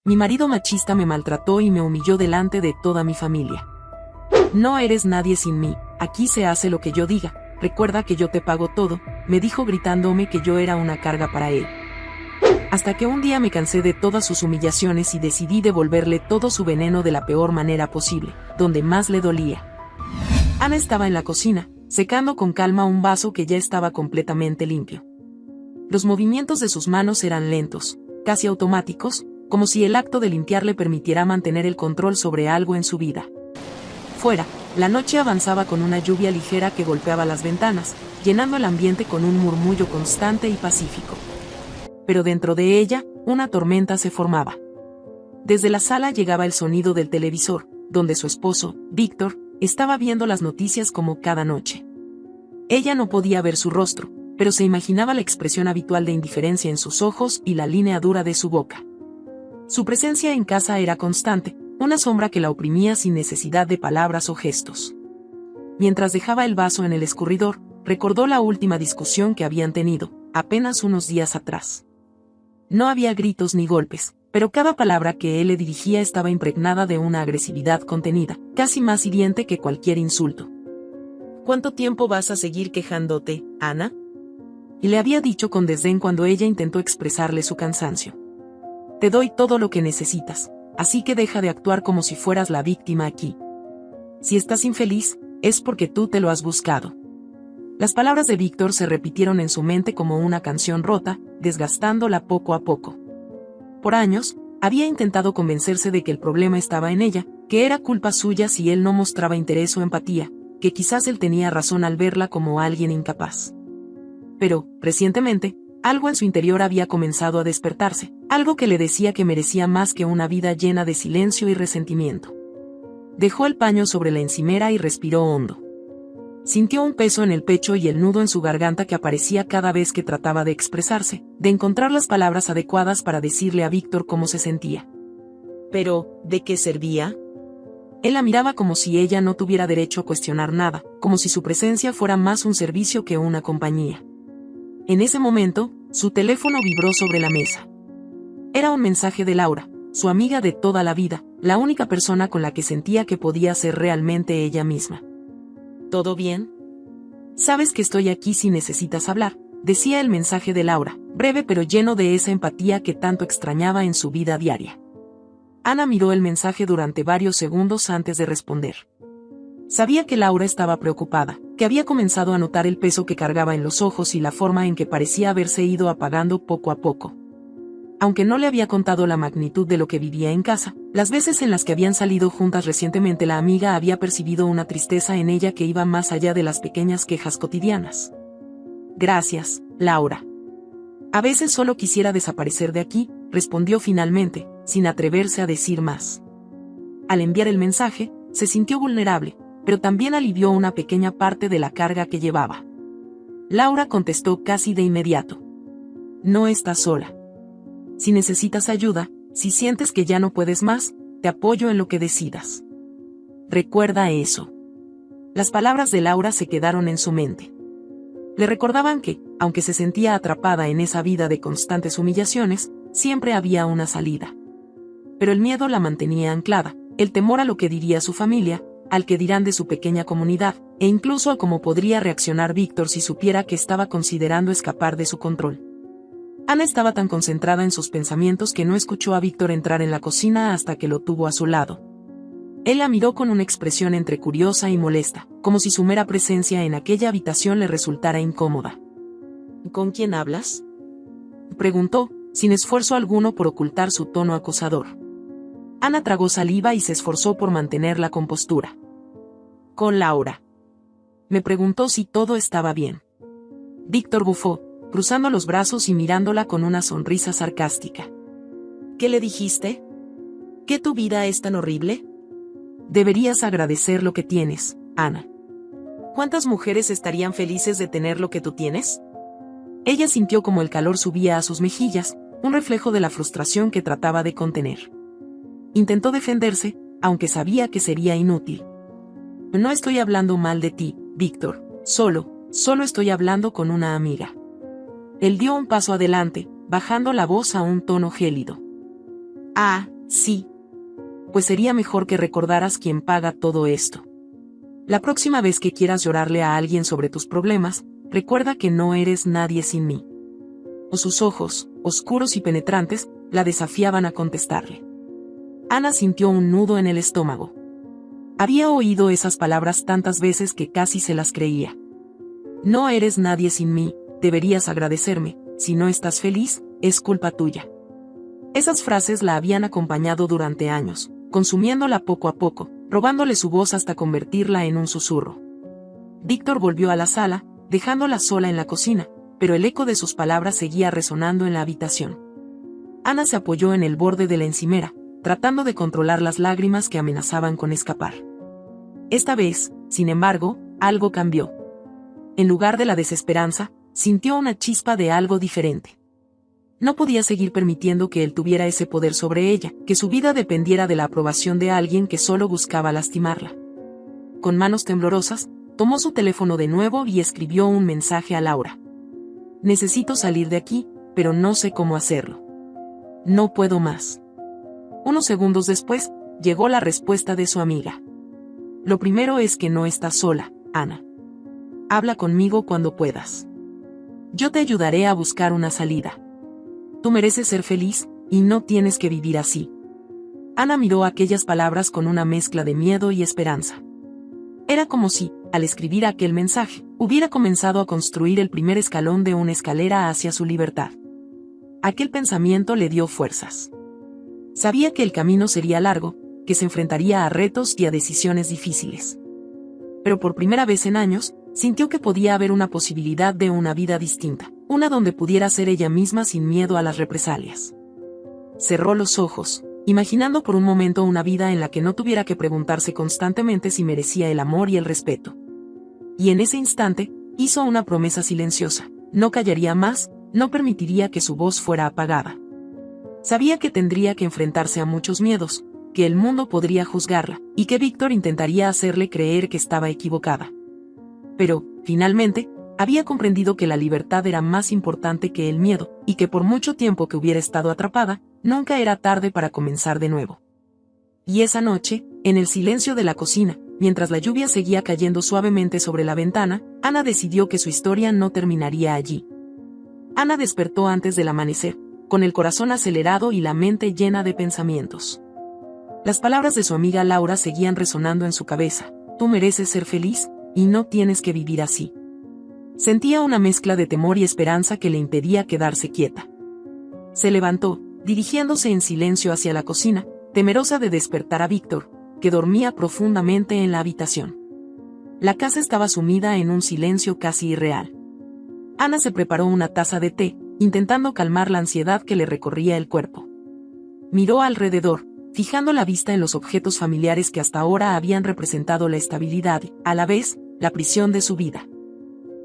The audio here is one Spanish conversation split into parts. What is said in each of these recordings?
Mi marido machista me maltrató y me humilló delante de toda mi familia. No eres nadie sin mí, aquí se hace lo que yo diga, recuerda que yo te pago todo, me dijo gritándome que yo era una carga para él. Hasta que un día me cansé de todas sus humillaciones y decidí devolverle todo su veneno de la peor manera posible, donde más le dolía. Ana estaba en la cocina, secando con calma un vaso que ya estaba completamente limpio. Los movimientos de sus manos eran lentos, casi automáticos, como si el acto de limpiar le permitiera mantener el control sobre algo en su vida. Fuera, la noche avanzaba con una lluvia ligera que golpeaba las ventanas, llenando el ambiente con un murmullo constante y pacífico. Pero dentro de ella, una tormenta se formaba. Desde la sala llegaba el sonido del televisor, donde su esposo, Víctor, estaba viendo las noticias como cada noche. Ella no podía ver su rostro, pero se imaginaba la expresión habitual de indiferencia en sus ojos y la línea dura de su boca. Su presencia en casa era constante, una sombra que la oprimía sin necesidad de palabras o gestos. Mientras dejaba el vaso en el escurridor, recordó la última discusión que habían tenido, apenas unos días atrás. No había gritos ni golpes, pero cada palabra que él le dirigía estaba impregnada de una agresividad contenida, casi más hiriente que cualquier insulto. ¿Cuánto tiempo vas a seguir quejándote, Ana? Y le había dicho con desdén cuando ella intentó expresarle su cansancio. Te doy todo lo que necesitas, así que deja de actuar como si fueras la víctima aquí. Si estás infeliz, es porque tú te lo has buscado. Las palabras de Víctor se repitieron en su mente como una canción rota, desgastándola poco a poco. Por años, había intentado convencerse de que el problema estaba en ella, que era culpa suya si él no mostraba interés o empatía, que quizás él tenía razón al verla como alguien incapaz. Pero, recientemente, algo en su interior había comenzado a despertarse, algo que le decía que merecía más que una vida llena de silencio y resentimiento. Dejó el paño sobre la encimera y respiró hondo. Sintió un peso en el pecho y el nudo en su garganta que aparecía cada vez que trataba de expresarse, de encontrar las palabras adecuadas para decirle a Víctor cómo se sentía. Pero, ¿de qué servía? Él la miraba como si ella no tuviera derecho a cuestionar nada, como si su presencia fuera más un servicio que una compañía. En ese momento, su teléfono vibró sobre la mesa. Era un mensaje de Laura, su amiga de toda la vida, la única persona con la que sentía que podía ser realmente ella misma. ¿Todo bien? Sabes que estoy aquí si necesitas hablar, decía el mensaje de Laura, breve pero lleno de esa empatía que tanto extrañaba en su vida diaria. Ana miró el mensaje durante varios segundos antes de responder. Sabía que Laura estaba preocupada, que había comenzado a notar el peso que cargaba en los ojos y la forma en que parecía haberse ido apagando poco a poco. Aunque no le había contado la magnitud de lo que vivía en casa, las veces en las que habían salido juntas recientemente la amiga había percibido una tristeza en ella que iba más allá de las pequeñas quejas cotidianas. Gracias, Laura. A veces solo quisiera desaparecer de aquí, respondió finalmente, sin atreverse a decir más. Al enviar el mensaje, se sintió vulnerable, pero también alivió una pequeña parte de la carga que llevaba. Laura contestó casi de inmediato. No estás sola. Si necesitas ayuda, si sientes que ya no puedes más, te apoyo en lo que decidas. Recuerda eso. Las palabras de Laura se quedaron en su mente. Le recordaban que, aunque se sentía atrapada en esa vida de constantes humillaciones, siempre había una salida. Pero el miedo la mantenía anclada, el temor a lo que diría su familia, al que dirán de su pequeña comunidad, e incluso a cómo podría reaccionar Víctor si supiera que estaba considerando escapar de su control. Ana estaba tan concentrada en sus pensamientos que no escuchó a Víctor entrar en la cocina hasta que lo tuvo a su lado. Él la miró con una expresión entre curiosa y molesta, como si su mera presencia en aquella habitación le resultara incómoda. ¿Con quién hablas?, preguntó, sin esfuerzo alguno por ocultar su tono acosador. Ana tragó saliva y se esforzó por mantener la compostura. Con Laura. Me preguntó si todo estaba bien. Víctor bufó, cruzando los brazos y mirándola con una sonrisa sarcástica. ¿Qué le dijiste? ¿Que tu vida es tan horrible? Deberías agradecer lo que tienes, Ana. ¿Cuántas mujeres estarían felices de tener lo que tú tienes? Ella sintió como el calor subía a sus mejillas, un reflejo de la frustración que trataba de contener. Intentó defenderse, aunque sabía que sería inútil. No estoy hablando mal de ti, Víctor, solo estoy hablando con una amiga. Él dio un paso adelante, bajando la voz a un tono gélido. Ah, sí. Pues sería mejor que recordaras quién paga todo esto. La próxima vez que quieras llorarle a alguien sobre tus problemas, recuerda que no eres nadie sin mí. O sus ojos, oscuros y penetrantes, la desafiaban a contestarle. Ana sintió un nudo en el estómago. Había oído esas palabras tantas veces que casi se las creía. No eres nadie sin mí, deberías agradecerme, si no estás feliz, es culpa tuya. Esas frases la habían acompañado durante años, consumiéndola poco a poco, robándole su voz hasta convertirla en un susurro. Víctor volvió a la sala, dejándola sola en la cocina, pero el eco de sus palabras seguía resonando en la habitación. Ana se apoyó en el borde de la encimera, tratando de controlar las lágrimas que amenazaban con escapar. Esta vez, sin embargo, algo cambió. En lugar de la desesperanza, sintió una chispa de algo diferente. No podía seguir permitiendo que él tuviera ese poder sobre ella, que su vida dependiera de la aprobación de alguien que solo buscaba lastimarla. Con manos temblorosas, tomó su teléfono de nuevo y escribió un mensaje a Laura. Necesito salir de aquí, pero no sé cómo hacerlo. No puedo más. Unos segundos después, llegó la respuesta de su amiga. Lo primero es que no estás sola, Ana. Habla conmigo cuando puedas. Yo te ayudaré a buscar una salida. Tú mereces ser feliz, y no tienes que vivir así. Ana miró aquellas palabras con una mezcla de miedo y esperanza. Era como si, al escribir aquel mensaje, hubiera comenzado a construir el primer escalón de una escalera hacia su libertad. Aquel pensamiento le dio fuerzas. Sabía que el camino sería largo, que se enfrentaría a retos y a decisiones difíciles. Pero por primera vez en años, sintió que podía haber una posibilidad de una vida distinta, una donde pudiera ser ella misma sin miedo a las represalias. Cerró los ojos, imaginando por un momento una vida en la que no tuviera que preguntarse constantemente si merecía el amor y el respeto. Y en ese instante, hizo una promesa silenciosa: no callaría más, no permitiría que su voz fuera apagada. Sabía que tendría que enfrentarse a muchos miedos, que el mundo podría juzgarla, y que Víctor intentaría hacerle creer que estaba equivocada. Pero, finalmente, había comprendido que la libertad era más importante que el miedo, y que por mucho tiempo que hubiera estado atrapada, nunca era tarde para comenzar de nuevo. Y esa noche, en el silencio de la cocina, mientras la lluvia seguía cayendo suavemente sobre la ventana, Ana decidió que su historia no terminaría allí. Ana despertó antes del amanecer, con el corazón acelerado y la mente llena de pensamientos. Las palabras de su amiga Laura seguían resonando en su cabeza: tú mereces ser feliz, y no tienes que vivir así. Sentía una mezcla de temor y esperanza que le impedía quedarse quieta. Se levantó, dirigiéndose en silencio hacia la cocina, temerosa de despertar a Víctor, que dormía profundamente en la habitación. La casa estaba sumida en un silencio casi irreal. Ana se preparó una taza de té, intentando calmar la ansiedad que le recorría el cuerpo. Miró alrededor, fijando la vista en los objetos familiares que hasta ahora habían representado la estabilidad y, a la vez, la prisión de su vida.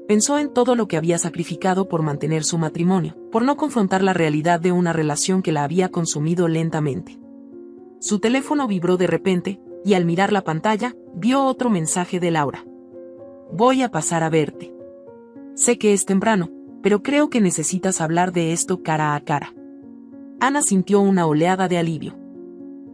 Pensó en todo lo que había sacrificado por mantener su matrimonio, por no confrontar la realidad de una relación que la había consumido lentamente. Su teléfono vibró de repente, y al mirar la pantalla, vio otro mensaje de Laura. Voy a pasar a verte. Sé que es temprano, pero creo que necesitas hablar de esto cara a cara. Ana sintió una oleada de alivio.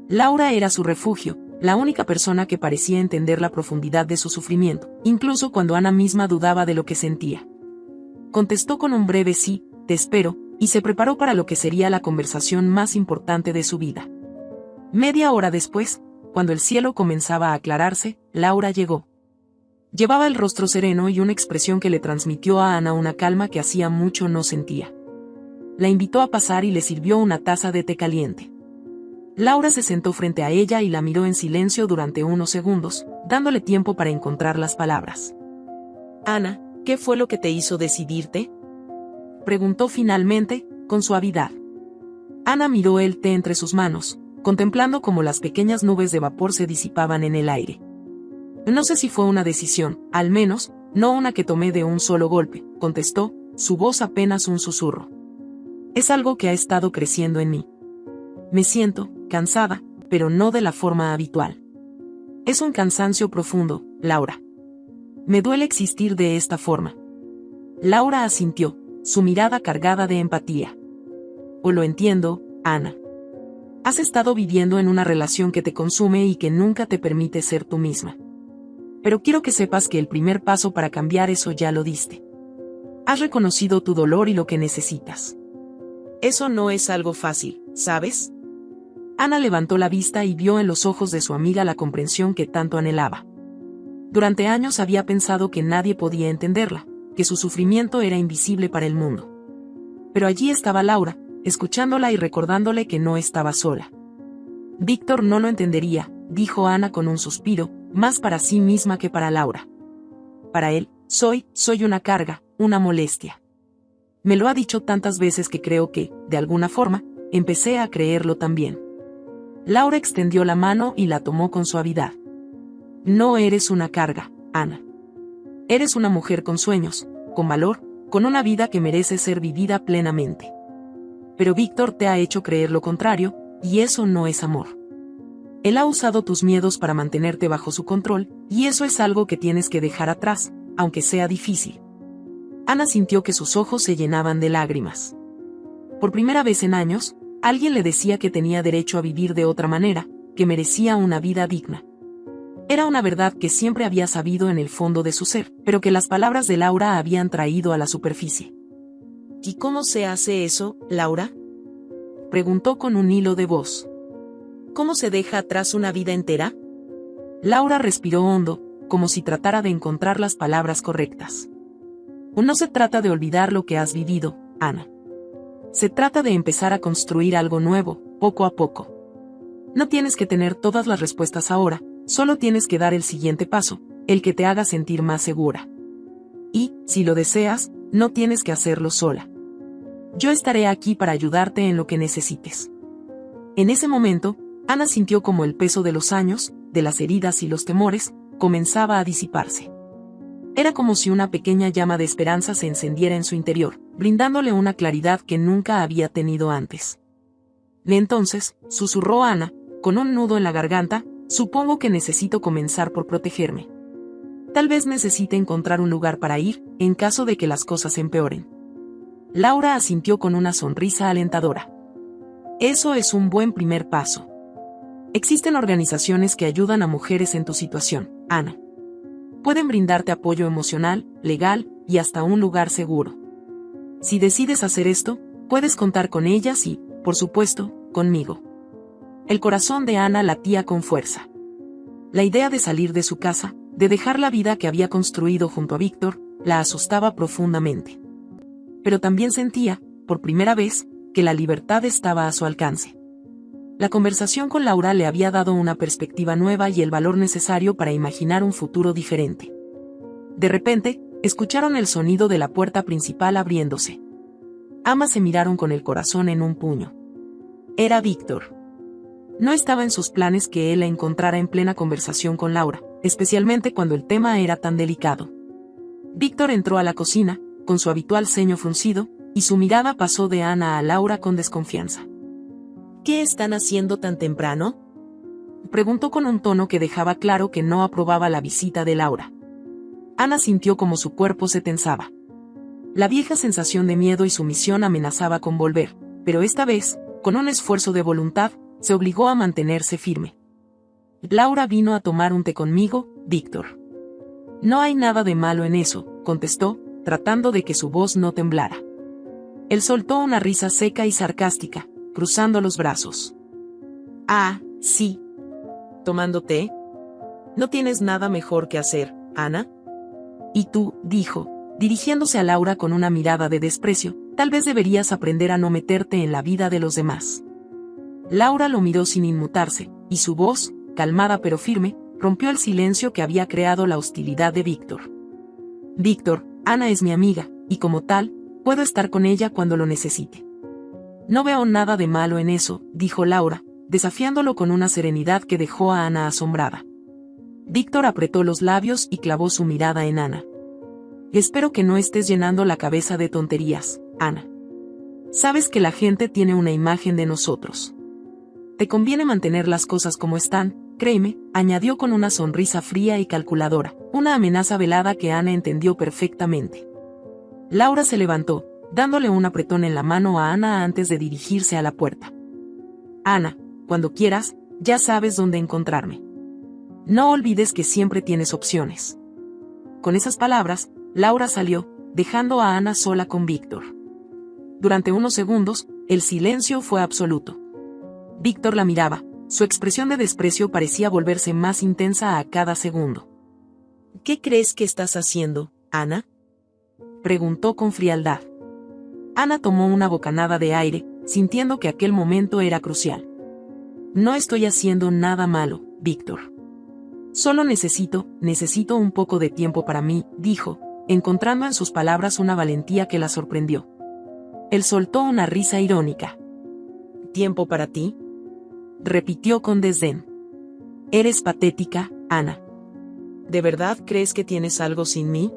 Laura era su refugio, la única persona que parecía entender la profundidad de su sufrimiento, incluso cuando Ana misma dudaba de lo que sentía. Contestó con un breve sí, te espero, y se preparó para lo que sería la conversación más importante de su vida. Media hora después, cuando el cielo comenzaba a aclararse, Laura llegó. Llevaba el rostro sereno y una expresión que le transmitió a Ana una calma que hacía mucho no sentía. La invitó a pasar y le sirvió una taza de té caliente. Laura se sentó frente a ella y la miró en silencio durante unos segundos, dándole tiempo para encontrar las palabras. Ana, ¿qué fue lo que te hizo decidirte?, preguntó finalmente, con suavidad. Ana miró el té entre sus manos, contemplando cómo las pequeñas nubes de vapor se disipaban en el aire. No sé si fue una decisión, al menos, no una que tomé de un solo golpe, contestó, su voz apenas un susurro. Es algo que ha estado creciendo en mí. Me siento cansada, pero no de la forma habitual. Es un cansancio profundo, Laura. Me duele existir de esta forma. Laura asintió, su mirada cargada de empatía. O lo entiendo, Ana. Has estado viviendo en una relación que te consume y que nunca te permite ser tú misma. Pero quiero que sepas que el primer paso para cambiar eso ya lo diste. Has reconocido tu dolor y lo que necesitas. Eso no es algo fácil, ¿sabes? Ana levantó la vista y vio en los ojos de su amiga la comprensión que tanto anhelaba. Durante años había pensado que nadie podía entenderla, que su sufrimiento era invisible para el mundo. Pero allí estaba Laura, escuchándola y recordándole que no estaba sola. Víctor no lo entendería, dijo Ana con un suspiro, más para sí misma que para Laura. Para él, soy una carga, una molestia. Me lo ha dicho tantas veces que creo que, de alguna forma, empecé a creerlo también. Laura extendió la mano y la tomó con suavidad. No eres una carga, Ana. Eres una mujer con sueños, con valor, con una vida que merece ser vivida plenamente. Pero Víctor te ha hecho creer lo contrario, y eso no es amor. Él ha usado tus miedos para mantenerte bajo su control, y eso es algo que tienes que dejar atrás, aunque sea difícil. Ana sintió que sus ojos se llenaban de lágrimas. Por primera vez en años, alguien le decía que tenía derecho a vivir de otra manera, que merecía una vida digna. Era una verdad que siempre había sabido en el fondo de su ser, pero que las palabras de Laura habían traído a la superficie. ¿Y cómo se hace eso, Laura?, preguntó con un hilo de voz. ¿Cómo se deja atrás una vida entera? Laura respiró hondo, como si tratara de encontrar las palabras correctas. No se trata de olvidar lo que has vivido, Ana. Se trata de empezar a construir algo nuevo, poco a poco. No tienes que tener todas las respuestas ahora, solo tienes que dar el siguiente paso, el que te haga sentir más segura. Y, si lo deseas, no tienes que hacerlo sola. Yo estaré aquí para ayudarte en lo que necesites. En ese momento, Ana sintió como el peso de los años, de las heridas y los temores, comenzaba a disiparse. Era como si una pequeña llama de esperanza se encendiera en su interior, brindándole una claridad que nunca había tenido antes. Entonces, susurró Ana, con un nudo en la garganta, supongo que necesito comenzar por protegerme. Tal vez necesite encontrar un lugar para ir, en caso de que las cosas empeoren. Laura asintió con una sonrisa alentadora. Eso es un buen primer paso. Existen organizaciones que ayudan a mujeres en tu situación, Ana. Pueden brindarte apoyo emocional, legal, y hasta un lugar seguro. Si decides hacer esto, puedes contar con ellas y, por supuesto, conmigo. El corazón de Ana latía con fuerza. La idea de salir de su casa, de dejar la vida que había construido junto a Víctor, la asustaba profundamente. Pero también sentía, por primera vez, que la libertad estaba a su alcance. La conversación con Laura le había dado una perspectiva nueva y el valor necesario para imaginar un futuro diferente. De repente, escucharon el sonido de la puerta principal abriéndose. Ambas se miraron con el corazón en un puño. Era Víctor. No estaba en sus planes que él la encontrara en plena conversación con Laura, especialmente cuando el tema era tan delicado. Víctor entró a la cocina, con su habitual ceño fruncido, y su mirada pasó de Ana a Laura con desconfianza. ¿Qué están haciendo tan temprano?, preguntó con un tono que dejaba claro que no aprobaba la visita de Laura. Ana sintió como su cuerpo se tensaba. La vieja sensación de miedo y sumisión amenazaba con volver, pero esta vez, con un esfuerzo de voluntad, se obligó a mantenerse firme. Laura vino a tomar un té conmigo, Víctor. No hay nada de malo en eso, contestó, tratando de que su voz no temblara. Él soltó una risa seca y sarcástica, cruzando los brazos. Ah, sí. ¿Tomando té? ¿No tienes nada mejor que hacer, Ana? Y tú, dijo, dirigiéndose a Laura con una mirada de desprecio, tal vez deberías aprender a no meterte en la vida de los demás. Laura lo miró sin inmutarse, y su voz, calmada pero firme, rompió el silencio que había creado la hostilidad de Víctor. Víctor, Ana es mi amiga, y como tal, puedo estar con ella cuando lo necesite. No veo nada de malo en eso, dijo Laura, desafiándolo con una serenidad que dejó a Ana asombrada. Víctor apretó los labios y clavó su mirada en Ana. Espero que no estés llenando la cabeza de tonterías, Ana. Sabes que la gente tiene una imagen de nosotros. Te conviene mantener las cosas como están, créeme, añadió con una sonrisa fría y calculadora, una amenaza velada que Ana entendió perfectamente. Laura se levantó, dándole un apretón en la mano a Ana antes de dirigirse a la puerta. Ana, cuando quieras, ya sabes dónde encontrarme. No olvides que siempre tienes opciones. Con esas palabras, Laura salió, dejando a Ana sola con Víctor. Durante unos segundos, el silencio fue absoluto. Víctor la miraba, su expresión de desprecio parecía volverse más intensa a cada segundo. ¿Qué crees que estás haciendo, Ana?, preguntó con frialdad. Ana tomó una bocanada de aire, sintiendo que aquel momento era crucial. No estoy haciendo nada malo, Víctor. Solo necesito un poco de tiempo para mí, dijo, encontrando en sus palabras una valentía que la sorprendió. Él soltó una risa irónica. ¿Tiempo para ti?, repitió con desdén. Eres patética, Ana. ¿De verdad crees que tienes algo sin mí?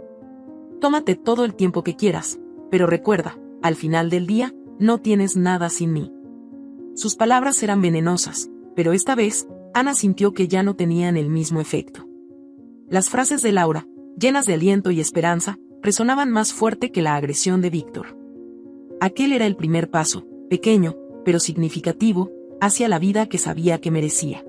Tómate todo el tiempo que quieras, pero recuerda, al final del día, no tienes nada sin mí. Sus palabras eran venenosas, pero esta vez, Ana sintió que ya no tenían el mismo efecto. Las frases de Laura, llenas de aliento y esperanza, resonaban más fuerte que la agresión de Víctor. Aquel era el primer paso, pequeño, pero significativo, hacia la vida que sabía que merecía.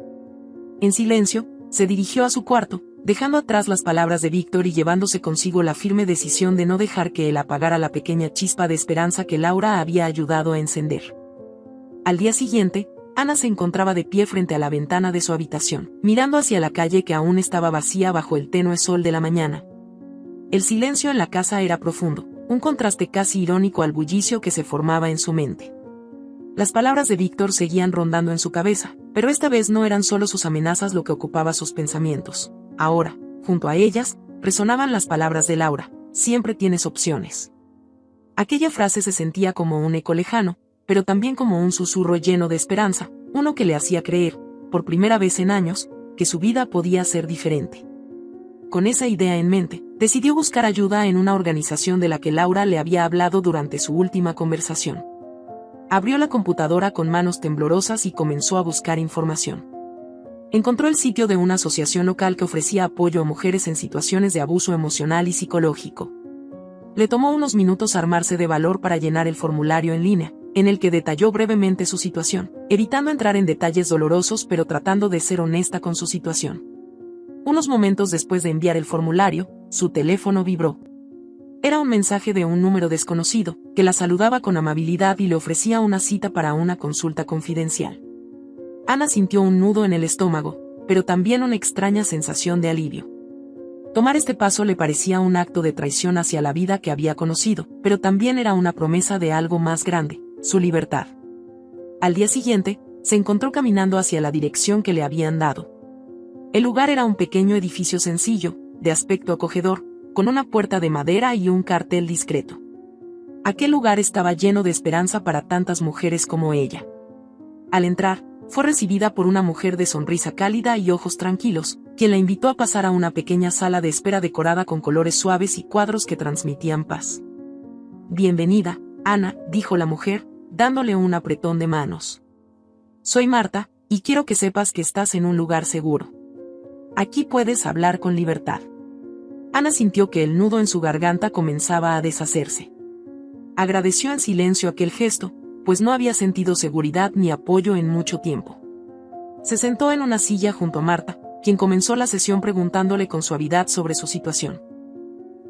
En silencio, se dirigió a su cuarto, dejando atrás las palabras de Víctor y llevándose consigo la firme decisión de no dejar que él apagara la pequeña chispa de esperanza que Laura había ayudado a encender. Al día siguiente, Ana se encontraba de pie frente a la ventana de su habitación, mirando hacia la calle que aún estaba vacía bajo el tenue sol de la mañana. El silencio en la casa era profundo, un contraste casi irónico al bullicio que se formaba en su mente. Las palabras de Víctor seguían rondando en su cabeza, pero esta vez no eran solo sus amenazas lo que ocupaba sus pensamientos. Ahora, junto a ellas, resonaban las palabras de Laura: siempre tienes opciones. Aquella frase se sentía como un eco lejano, pero también como un susurro lleno de esperanza, uno que le hacía creer, por primera vez en años, que su vida podía ser diferente. Con esa idea en mente, decidió buscar ayuda en una organización de la que Laura le había hablado durante su última conversación. Abrió la computadora con manos temblorosas y comenzó a buscar información. Encontró el sitio de una asociación local que ofrecía apoyo a mujeres en situaciones de abuso emocional y psicológico. Le tomó unos minutos armarse de valor para llenar el formulario en línea, en el que detalló brevemente su situación, evitando entrar en detalles dolorosos pero tratando de ser honesta con su situación. Unos momentos después de enviar el formulario, su teléfono vibró. Era un mensaje de un número desconocido, que la saludaba con amabilidad y le ofrecía una cita para una consulta confidencial. Ana sintió un nudo en el estómago, pero también una extraña sensación de alivio. Tomar este paso le parecía un acto de traición hacia la vida que había conocido, pero también era una promesa de algo más grande: su libertad. Al día siguiente, se encontró caminando hacia la dirección que le habían dado. El lugar era un pequeño edificio sencillo, de aspecto acogedor, con una puerta de madera y un cartel discreto. Aquel lugar estaba lleno de esperanza para tantas mujeres como ella. Al entrar, fue recibida por una mujer de sonrisa cálida y ojos tranquilos, quien la invitó a pasar a una pequeña sala de espera decorada con colores suaves y cuadros que transmitían paz. «Bienvenida, Ana», dijo la mujer, dándole un apretón de manos. «Soy Marta, y quiero que sepas que estás en un lugar seguro. Aquí puedes hablar con libertad». Ana sintió que el nudo en su garganta comenzaba a deshacerse. Agradeció en silencio aquel gesto, pues no había sentido seguridad ni apoyo en mucho tiempo. Se sentó en una silla junto a Marta, quien comenzó la sesión preguntándole con suavidad sobre su situación.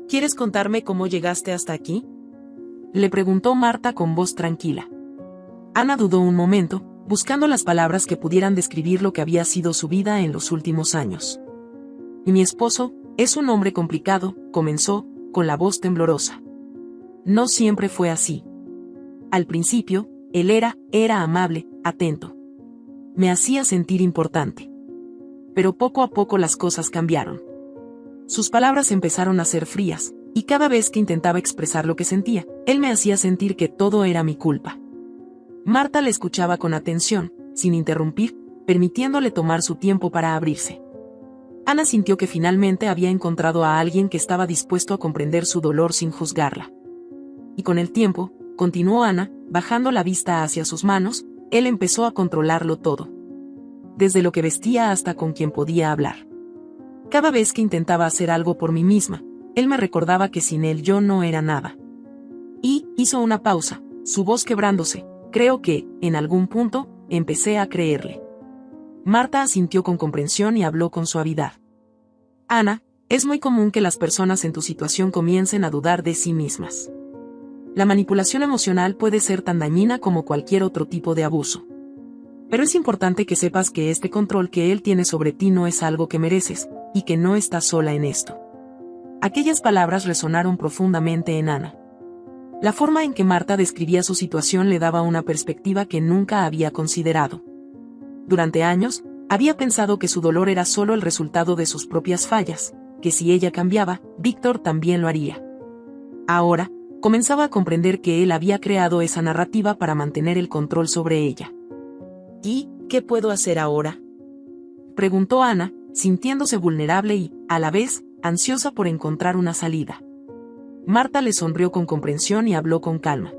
«¿Quieres contarme cómo llegaste hasta aquí?», le preguntó Marta con voz tranquila. Ana dudó un momento, buscando las palabras que pudieran describir lo que había sido su vida en los últimos años. «Y mi esposo es un hombre complicado», comenzó, con la voz temblorosa. «No siempre fue así. Al principio, él era amable, atento. Me hacía sentir importante. Pero poco a poco las cosas cambiaron. Sus palabras empezaron a ser frías, y cada vez que intentaba expresar lo que sentía, él me hacía sentir que todo era mi culpa». Marta le escuchaba con atención, sin interrumpir, permitiéndole tomar su tiempo para abrirse. Ana sintió que finalmente había encontrado a alguien que estaba dispuesto a comprender su dolor sin juzgarla. Y con el tiempo, continuó Ana, bajando la vista hacia sus manos, él empezó a controlarlo todo. Desde lo que vestía hasta con quien podía hablar. Cada vez que intentaba hacer algo por mí misma, él me recordaba que sin él yo no era nada. Y hizo una pausa, su voz quebrándose. «Creo que, en algún punto, empecé a creerle. Marta asintió con comprensión y habló con suavidad. Ana, es muy común que las personas en tu situación comiencen a dudar de sí mismas. La manipulación emocional puede ser tan dañina como cualquier otro tipo de abuso. Pero es importante que sepas que este control que él tiene sobre ti no es algo que mereces, y que no estás sola en esto. Aquellas palabras resonaron profundamente en Ana. La forma en que Marta describía su situación le daba una perspectiva que nunca había considerado. Durante años, había pensado que su dolor era solo el resultado de sus propias fallas, que si ella cambiaba, Víctor también lo haría. Ahora, comenzaba a comprender que él había creado esa narrativa para mantener el control sobre ella. ¿Y qué puedo hacer ahora?, preguntó Ana, sintiéndose vulnerable y, a la vez, ansiosa por encontrar una salida. Marta le sonrió con comprensión y habló con calma.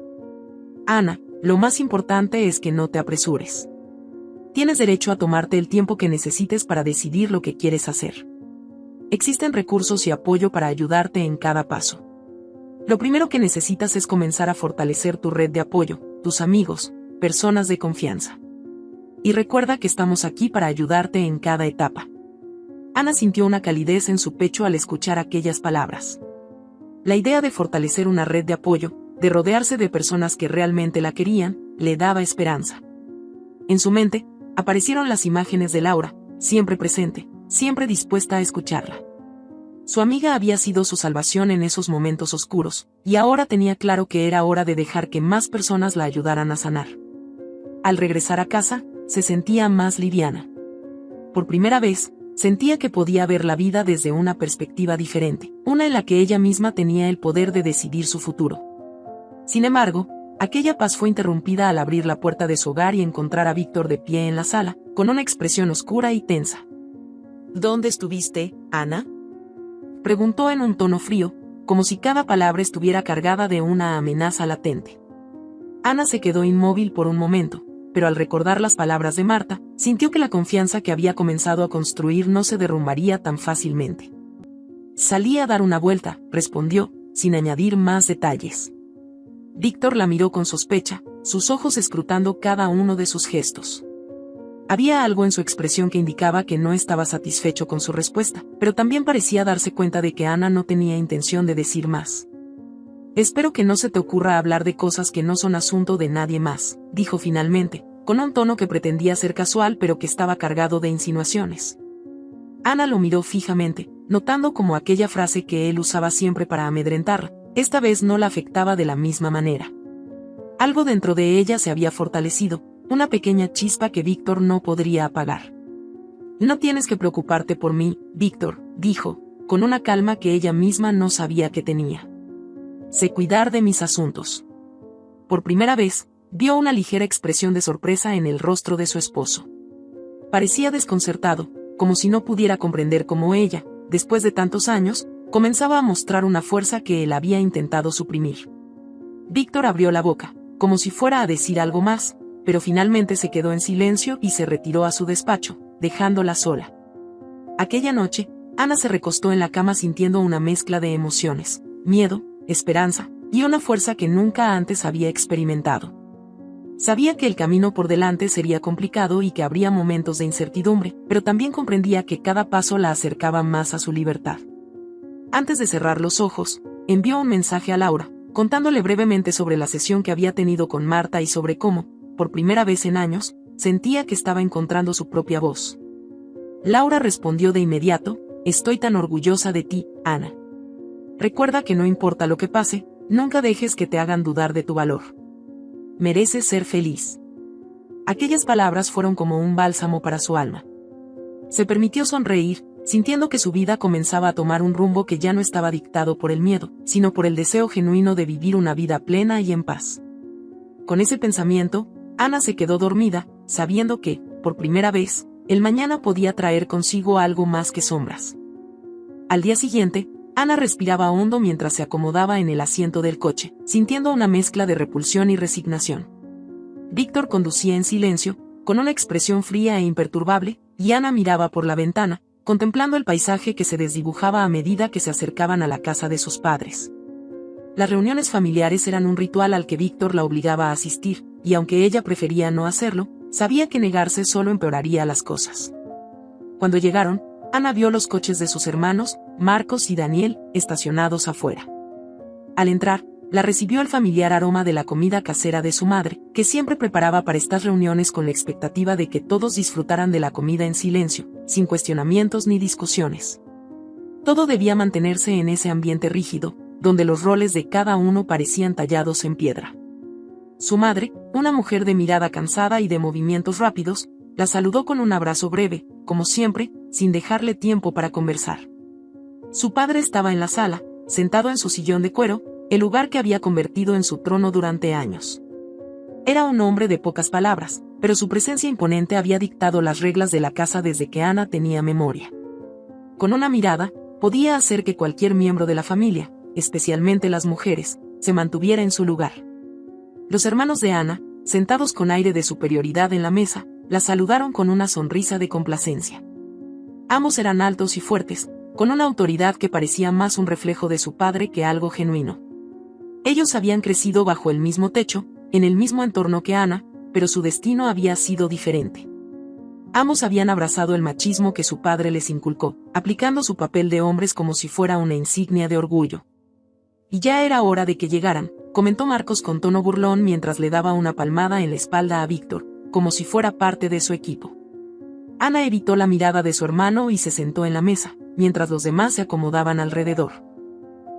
Ana, lo más importante es que no te apresures. Tienes derecho a tomarte el tiempo que necesites para decidir lo que quieres hacer. Existen recursos y apoyo para ayudarte en cada paso. Lo primero que necesitas es comenzar a fortalecer tu red de apoyo, tus amigos, personas de confianza. Y recuerda que estamos aquí para ayudarte en cada etapa. Ana sintió una calidez en su pecho al escuchar aquellas palabras. La idea de fortalecer una red de apoyo, de rodearse de personas que realmente la querían, le daba esperanza. En su mente, aparecieron las imágenes de Laura, siempre presente, siempre dispuesta a escucharla. Su amiga había sido su salvación en esos momentos oscuros, y ahora tenía claro que era hora de dejar que más personas la ayudaran a sanar. Al regresar a casa, se sentía más liviana. Por primera vez, sentía que podía ver la vida desde una perspectiva diferente, una en la que ella misma tenía el poder de decidir su futuro. Sin embargo, aquella paz fue interrumpida al abrir la puerta de su hogar y encontrar a Víctor de pie en la sala, con una expresión oscura y tensa. ¿Dónde estuviste, Ana?, preguntó en un tono frío, como si cada palabra estuviera cargada de una amenaza latente. Ana se quedó inmóvil por un momento, pero al recordar las palabras de Marta, sintió que la confianza que había comenzado a construir no se derrumbaría tan fácilmente. Salí a dar una vuelta, respondió, sin añadir más detalles. Víctor la miró con sospecha, sus ojos escrutando cada uno de sus gestos. Había algo en su expresión que indicaba que no estaba satisfecho con su respuesta, pero también parecía darse cuenta de que Ana no tenía intención de decir más. Espero que no se te ocurra hablar de cosas que no son asunto de nadie más, dijo finalmente, con un tono que pretendía ser casual pero que estaba cargado de insinuaciones. Ana lo miró fijamente, notando cómo aquella frase que él usaba siempre para amedrentarla, esta vez no la afectaba de la misma manera. Algo dentro de ella se había fortalecido, una pequeña chispa que Víctor no podría apagar. No tienes que preocuparte por mí, Víctor, dijo, con una calma que ella misma no sabía que tenía. Sé cuidar de mis asuntos. Por primera vez, vio una ligera expresión de sorpresa en el rostro de su esposo. Parecía desconcertado, como si no pudiera comprender cómo ella, después de tantos años, comenzaba a mostrar una fuerza que él había intentado suprimir. Víctor abrió la boca, como si fuera a decir algo más, pero finalmente se quedó en silencio y se retiró a su despacho, dejándola sola. Aquella noche, Ana se recostó en la cama sintiendo una mezcla de emociones, miedo, esperanza, y una fuerza que nunca antes había experimentado. Sabía que el camino por delante sería complicado y que habría momentos de incertidumbre, pero también comprendía que cada paso la acercaba más a su libertad. Antes de cerrar los ojos, envió un mensaje a Laura, contándole brevemente sobre la sesión que había tenido con Marta y sobre cómo, por primera vez en años, sentía que estaba encontrando su propia voz. Laura respondió de inmediato, «Estoy tan orgullosa de ti, Ana. Recuerda que no importa lo que pase, nunca dejes que te hagan dudar de tu valor. Mereces ser feliz». Aquellas palabras fueron como un bálsamo para su alma. Se permitió sonreír, sintiendo que su vida comenzaba a tomar un rumbo que ya no estaba dictado por el miedo, sino por el deseo genuino de vivir una vida plena y en paz. Con ese pensamiento, Ana se quedó dormida, sabiendo que, por primera vez, el mañana podía traer consigo algo más que sombras. Al día siguiente, Ana respiraba hondo mientras se acomodaba en el asiento del coche, sintiendo una mezcla de repulsión y resignación. Víctor conducía en silencio, con una expresión fría e imperturbable, y Ana miraba por la ventana, contemplando el paisaje que se desdibujaba a medida que se acercaban a la casa de sus padres. Las reuniones familiares eran un ritual al que Víctor la obligaba a asistir, y aunque ella prefería no hacerlo, Sabía que negarse solo empeoraría las cosas. Cuando llegaron, Ana vio los coches de sus hermanos, Marcos y Daniel, estacionados afuera. Al entrar, la recibió el familiar aroma de la comida casera de su madre, que siempre preparaba para estas reuniones con la expectativa de que todos disfrutaran de la comida en silencio, sin cuestionamientos ni discusiones. Todo debía mantenerse en ese ambiente rígido, donde los roles de cada uno parecían tallados en piedra. Su madre, una mujer de mirada cansada y de movimientos rápidos, la saludó con un abrazo breve, como siempre, sin dejarle tiempo para conversar. Su padre estaba en la sala, sentado en su sillón de cuero, el lugar que había convertido en su trono durante años. Era un hombre de pocas palabras, pero su presencia imponente había dictado las reglas de la casa desde que Ana tenía memoria. Con una mirada, podía hacer que cualquier miembro de la familia, especialmente las mujeres, se mantuviera en su lugar. Los hermanos de Ana, sentados con aire de superioridad en la mesa, la saludaron con una sonrisa de complacencia. Ambos eran altos y fuertes, con una autoridad que parecía más un reflejo de su padre que algo genuino. Ellos habían crecido bajo el mismo techo, en el mismo entorno que Ana, pero su destino había sido diferente. Ambos habían abrazado el machismo que su padre les inculcó, aplicando su papel de hombres como si fuera una insignia de orgullo. Y ya era hora de que llegaran, comentó Marcos con tono burlón mientras le daba una palmada en la espalda a Víctor, como si fuera parte de su equipo. Ana evitó la mirada de su hermano y se sentó en la mesa, mientras los demás se acomodaban alrededor.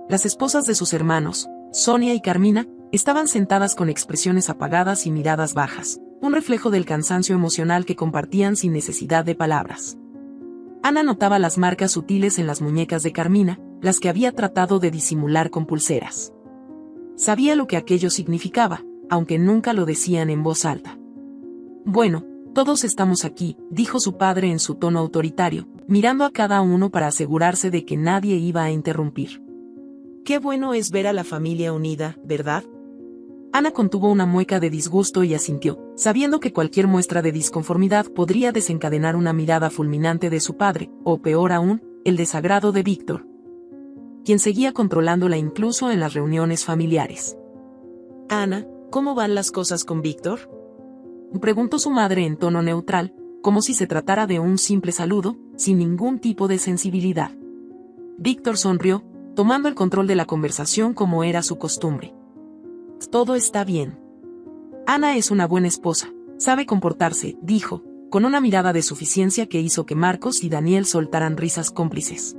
Las esposas de sus hermanos, Sonia y Carmina, estaban sentadas con expresiones apagadas y miradas bajas, un reflejo del cansancio emocional que compartían sin necesidad de palabras. Ana notaba las marcas sutiles en las muñecas de Carmina, las que había tratado de disimular con pulseras. Sabía lo que aquello significaba, aunque nunca lo decían en voz alta. «Bueno, todos estamos aquí», dijo su padre en su tono autoritario, mirando a cada uno para asegurarse de que nadie iba a interrumpir. «Qué bueno es ver a la familia unida, ¿verdad?». Ana contuvo una mueca de disgusto y asintió, sabiendo que cualquier muestra de disconformidad podría desencadenar una mirada fulminante de su padre, o peor aún, el desagrado de Víctor, quien seguía controlándola incluso en las reuniones familiares. «Ana, ¿cómo van las cosas con Víctor?», preguntó su madre en tono neutral, como si se tratara de un simple saludo, sin ningún tipo de sensibilidad. Víctor sonrió, tomando el control de la conversación como era su costumbre. «Todo está bien. Ana es una buena esposa, sabe comportarse», dijo, con una mirada de suficiencia que hizo que Marcos y Daniel soltaran risas cómplices.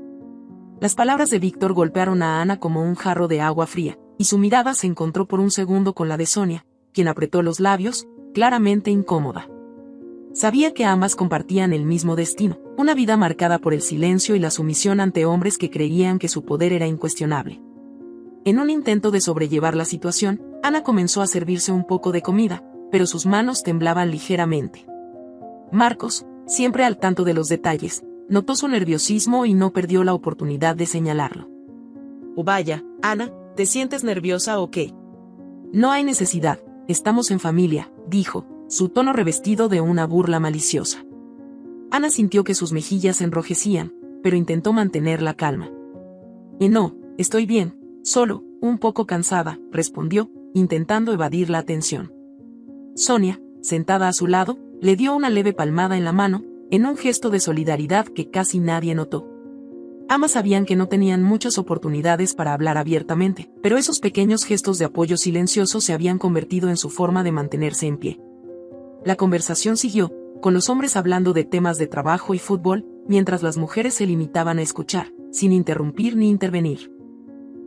Las palabras de Víctor golpearon a Ana como un jarro de agua fría, y su mirada se encontró por un segundo con la de Sonia, quien apretó los labios, claramente incómoda. Sabía que ambas compartían el mismo destino, una vida marcada por el silencio y la sumisión ante hombres que creían que su poder era incuestionable. En un intento de sobrellevar la situación, Ana comenzó a servirse un poco de comida, pero sus manos temblaban ligeramente. Marcos, siempre al tanto de los detalles, notó su nerviosismo y no perdió la oportunidad de señalarlo. «Oh, vaya, Ana, ¿te sientes nerviosa o qué?». «No hay necesidad, estamos en familia», dijo, su tono revestido de una burla maliciosa. Ana sintió que sus mejillas se enrojecían, pero intentó mantener la calma. «No, estoy bien, solo, un poco cansada», respondió, intentando evadir la atención. Sonia, sentada a su lado, le dio una leve palmada en la mano, en un gesto de solidaridad que casi nadie notó. Ambas sabían que no tenían muchas oportunidades para hablar abiertamente, pero esos pequeños gestos de apoyo silencioso se habían convertido en su forma de mantenerse en pie. La conversación siguió, con los hombres hablando de temas de trabajo y fútbol, mientras las mujeres se limitaban a escuchar, sin interrumpir ni intervenir.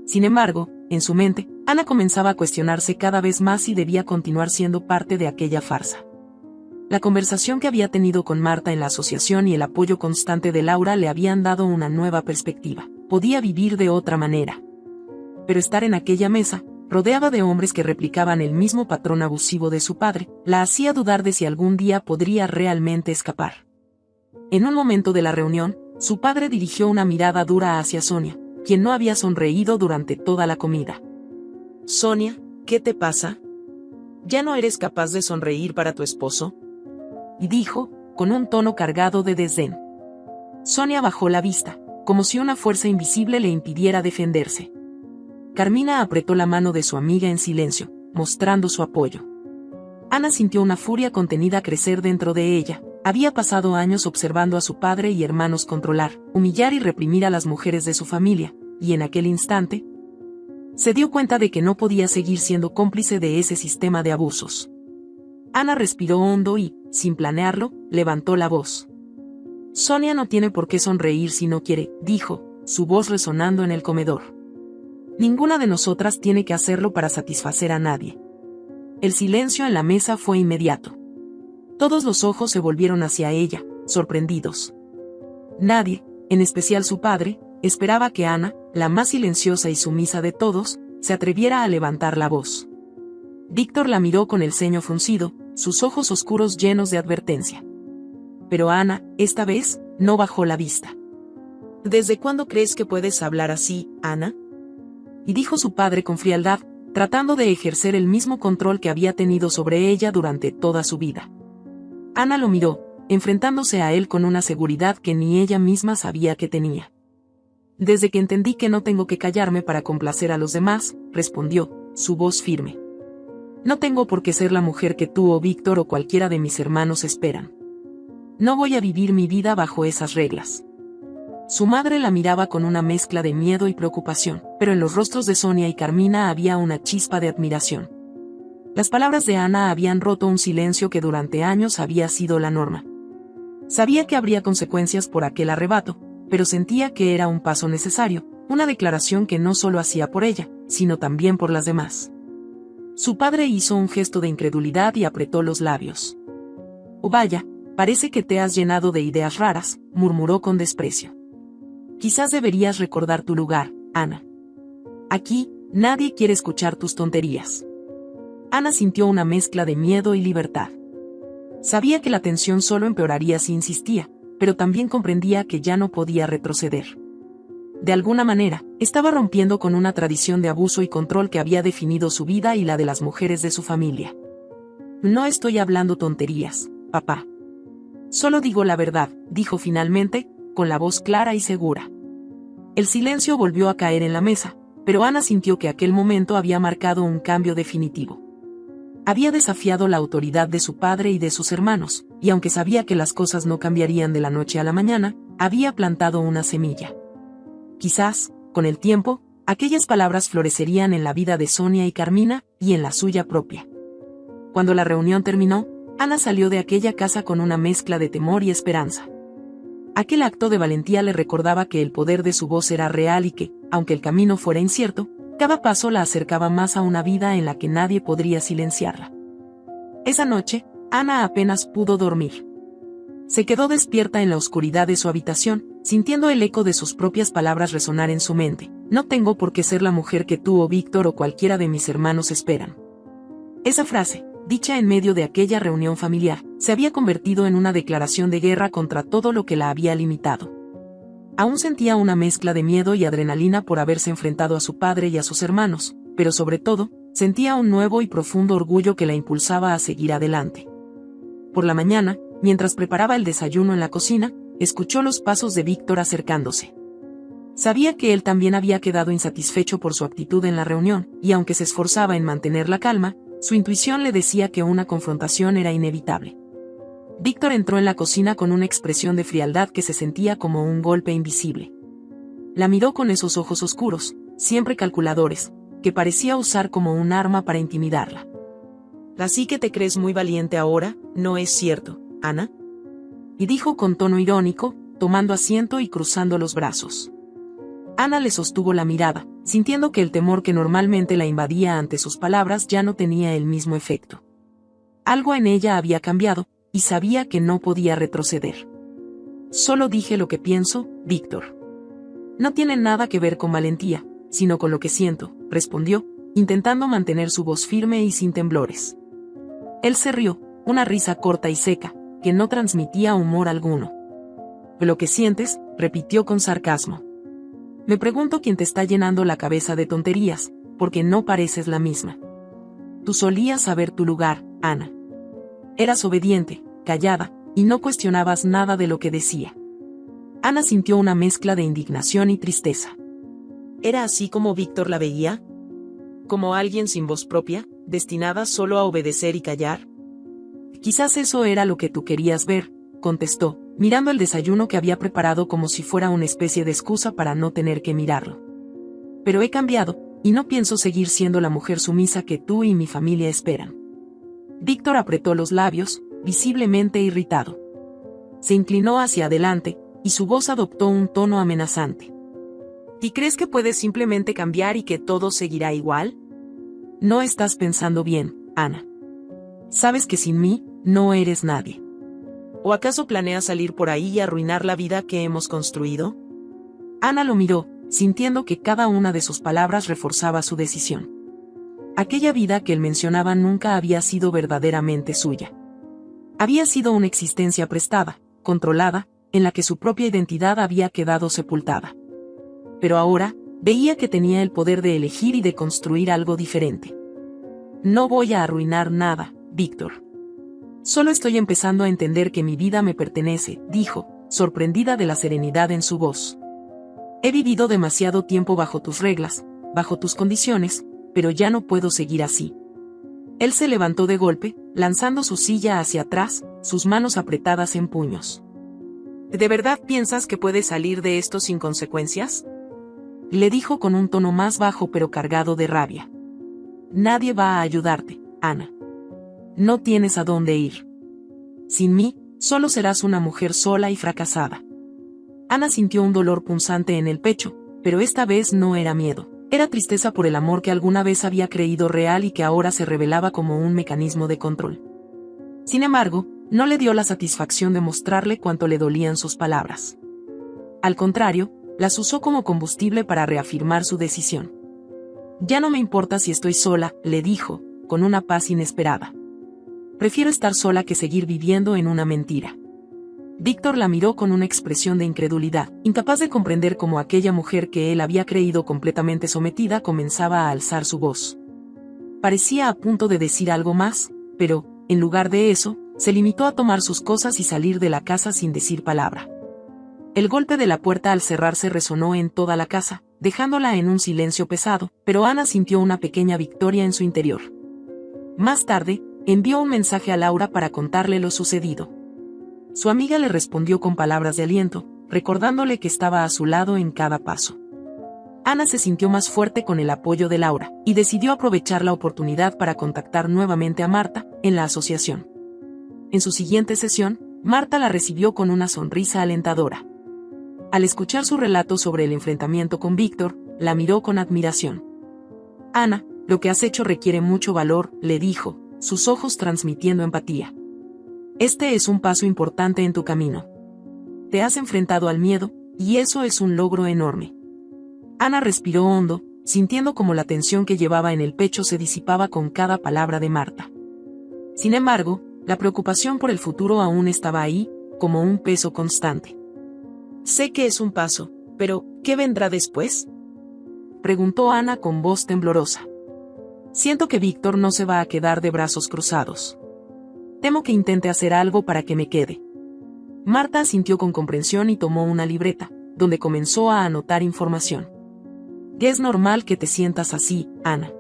Sin embargo, en su mente, Ana comenzaba a cuestionarse cada vez más si debía continuar siendo parte de aquella farsa. La conversación que había tenido con Marta en la asociación y el apoyo constante de Laura le habían dado una nueva perspectiva. Podía vivir de otra manera. Pero estar en aquella mesa, rodeada de hombres que replicaban el mismo patrón abusivo de su padre, la hacía dudar de si algún día podría realmente escapar. En un momento de la reunión, su padre dirigió una mirada dura hacia Sonia, quien no había sonreído durante toda la comida. «Sonia, ¿qué te pasa? ¿Ya no eres capaz de sonreír para tu esposo?», y dijo, con un tono cargado de desdén. Sonia bajó la vista, como si una fuerza invisible le impidiera defenderse. Carmina apretó la mano de su amiga en silencio, mostrando su apoyo. Ana sintió una furia contenida crecer dentro de ella. Había pasado años observando a su padre y hermanos controlar, humillar y reprimir a las mujeres de su familia, y en aquel instante, se dio cuenta de que no podía seguir siendo cómplice de ese sistema de abusos. Ana respiró hondo y, sin planearlo, levantó la voz. Sonia no tiene por qué sonreír si no quiere, dijo, su voz resonando en el comedor. Ninguna de nosotras tiene que hacerlo para satisfacer a nadie. El silencio en la mesa fue inmediato. Todos los ojos se volvieron hacia ella, sorprendidos. Nadie, en especial su padre, esperaba que Ana, la más silenciosa y sumisa de todos, se atreviera a levantar la voz. Víctor la miró con el ceño fruncido, sus ojos oscuros llenos de advertencia. Pero Ana, esta vez, no bajó la vista. ¿Desde cuándo crees que puedes hablar así, Ana? Y dijo su padre con frialdad, tratando de ejercer el mismo control que había tenido sobre ella durante toda su vida. Ana lo miró, enfrentándose a él con una seguridad que ni ella misma sabía que tenía. Desde que entendí que no tengo que callarme para complacer a los demás, respondió, su voz firme. No tengo por qué ser la mujer que tú o Víctor o cualquiera de mis hermanos esperan. No voy a vivir mi vida bajo esas reglas. Su madre la miraba con una mezcla de miedo y preocupación, pero en los rostros de Sonia y Carmina había una chispa de admiración. Las palabras de Ana habían roto un silencio que durante años había sido la norma. Sabía que habría consecuencias por aquel arrebato, pero sentía que era un paso necesario, una declaración que no solo hacía por ella, sino también por las demás. Su padre hizo un gesto de incredulidad y apretó los labios. «Oh vaya, parece que te has llenado de ideas raras», murmuró con desprecio. «Quizás deberías recordar tu lugar, Ana. Aquí, nadie quiere escuchar tus tonterías». Ana sintió una mezcla de miedo y libertad. Sabía que la tensión solo empeoraría si insistía, pero también comprendía que ya no podía retroceder. De alguna manera, estaba rompiendo con una tradición de abuso y control que había definido su vida y la de las mujeres de su familia. «No estoy hablando tonterías, papá. Solo digo la verdad», dijo finalmente, con la voz clara y segura. El silencio volvió a caer en la mesa, pero Ana sintió que aquel momento había marcado un cambio definitivo. Había desafiado la autoridad de su padre y de sus hermanos, y aunque sabía que las cosas no cambiarían de la noche a la mañana, había plantado una semilla. Quizás, con el tiempo, aquellas palabras florecerían en la vida de Sonia y Carmina, y en la suya propia. Cuando la reunión terminó, Ana salió de aquella casa con una mezcla de temor y esperanza. Aquel acto de valentía le recordaba que el poder de su voz era real y que, aunque el camino fuera incierto, cada paso la acercaba más a una vida en la que nadie podría silenciarla. Esa noche, Ana apenas pudo dormir. Se quedó despierta en la oscuridad de su habitación, sintiendo el eco de sus propias palabras resonar en su mente. «No tengo por qué ser la mujer que tú o Víctor o cualquiera de mis hermanos esperan». Esa frase, dicha en medio de aquella reunión familiar, se había convertido en una declaración de guerra contra todo lo que la había limitado. Aún sentía una mezcla de miedo y adrenalina por haberse enfrentado a su padre y a sus hermanos, pero sobre todo, sentía un nuevo y profundo orgullo que la impulsaba a seguir adelante. Por la mañana, mientras preparaba el desayuno en la cocina, escuchó los pasos de Víctor acercándose. Sabía que él también había quedado insatisfecho por su actitud en la reunión, y aunque se esforzaba en mantener la calma, su intuición le decía que una confrontación era inevitable. Víctor entró en la cocina con una expresión de frialdad que se sentía como un golpe invisible. La miró con esos ojos oscuros, siempre calculadores, que parecía usar como un arma para intimidarla. «Así que te crees muy valiente ahora, ¿no es cierto, Ana?», y dijo con tono irónico, tomando asiento y cruzando los brazos. Ana le sostuvo la mirada, sintiendo que el temor que normalmente la invadía ante sus palabras ya no tenía el mismo efecto. Algo en ella había cambiado, y sabía que no podía retroceder. «Solo dije lo que pienso, Víctor. No tiene nada que ver con valentía, sino con lo que siento», respondió, intentando mantener su voz firme y sin temblores. Él se rió, una risa corta y seca, que no transmitía humor alguno. «Lo que sientes», repitió con sarcasmo. «Me pregunto quién te está llenando la cabeza de tonterías, porque no pareces la misma. Tú solías saber tu lugar, Ana. Eras obediente, callada, y no cuestionabas nada de lo que decía». Ana sintió una mezcla de indignación y tristeza. ¿Era así como Víctor la veía? ¿Como alguien sin voz propia, destinada solo a obedecer y callar? Quizás eso era lo que tú querías ver, contestó, mirando el desayuno que había preparado como si fuera una especie de excusa para no tener que mirarlo. Pero he cambiado, y no pienso seguir siendo la mujer sumisa que tú y mi familia esperan. Víctor apretó los labios, visiblemente irritado. Se inclinó hacia adelante, y su voz adoptó un tono amenazante. ¿Y crees que puedes simplemente cambiar y que todo seguirá igual? No estás pensando bien, Ana. Sabes que sin mí, no eres nadie. ¿O acaso planeas salir por ahí y arruinar la vida que hemos construido? Ana lo miró, sintiendo que cada una de sus palabras reforzaba su decisión. Aquella vida que él mencionaba nunca había sido verdaderamente suya. Había sido una existencia prestada, controlada, en la que su propia identidad había quedado sepultada. Pero ahora, veía que tenía el poder de elegir y de construir algo diferente. No voy a arruinar nada, Víctor. Solo estoy empezando a entender que mi vida me pertenece, dijo, sorprendida de la serenidad en su voz. He vivido demasiado tiempo bajo tus reglas, bajo tus condiciones, pero ya no puedo seguir así. Él se levantó de golpe, lanzando su silla hacia atrás, sus manos apretadas en puños. ¿De verdad piensas que puedes salir de esto sin consecuencias? Le dijo con un tono más bajo pero cargado de rabia. Nadie va a ayudarte, Ana. No tienes a dónde ir. Sin mí, solo serás una mujer sola y fracasada. Ana sintió un dolor punzante en el pecho, pero esta vez no era miedo. Era tristeza por el amor que alguna vez había creído real y que ahora se revelaba como un mecanismo de control. Sin embargo, no le dio la satisfacción de mostrarle cuánto le dolían sus palabras. Al contrario, las usó como combustible para reafirmar su decisión. Ya no me importa si estoy sola, le dijo, con una paz inesperada. Prefiero estar sola que seguir viviendo en una mentira. Víctor la miró con una expresión de incredulidad, incapaz de comprender cómo aquella mujer que él había creído completamente sometida comenzaba a alzar su voz. Parecía a punto de decir algo más, pero, en lugar de eso, se limitó a tomar sus cosas y salir de la casa sin decir palabra. El golpe de la puerta al cerrarse resonó en toda la casa, dejándola en un silencio pesado, pero Ana sintió una pequeña victoria en su interior. Más tarde, envió un mensaje a Laura para contarle lo sucedido. Su amiga le respondió con palabras de aliento, recordándole que estaba a su lado en cada paso. Ana se sintió más fuerte con el apoyo de Laura, y decidió aprovechar la oportunidad para contactar nuevamente a Marta, en la asociación. En su siguiente sesión, Marta la recibió con una sonrisa alentadora. Al escuchar su relato sobre el enfrentamiento con Víctor, la miró con admiración. Ana, lo que has hecho requiere mucho valor, le dijo, sus ojos transmitiendo empatía. Este es un paso importante en tu camino. Te has enfrentado al miedo, y eso es un logro enorme. Ana respiró hondo, sintiendo como la tensión que llevaba en el pecho se disipaba con cada palabra de Marta. Sin embargo, la preocupación por el futuro aún estaba ahí, como un peso constante. Sé que es un paso, pero ¿qué vendrá después?, preguntó Ana con voz temblorosa. Siento que Víctor no se va a quedar de brazos cruzados. Temo que intente hacer algo para que me quede. Marta asintió con comprensión y tomó una libreta, donde comenzó a anotar información. Es normal que te sientas así, Ana.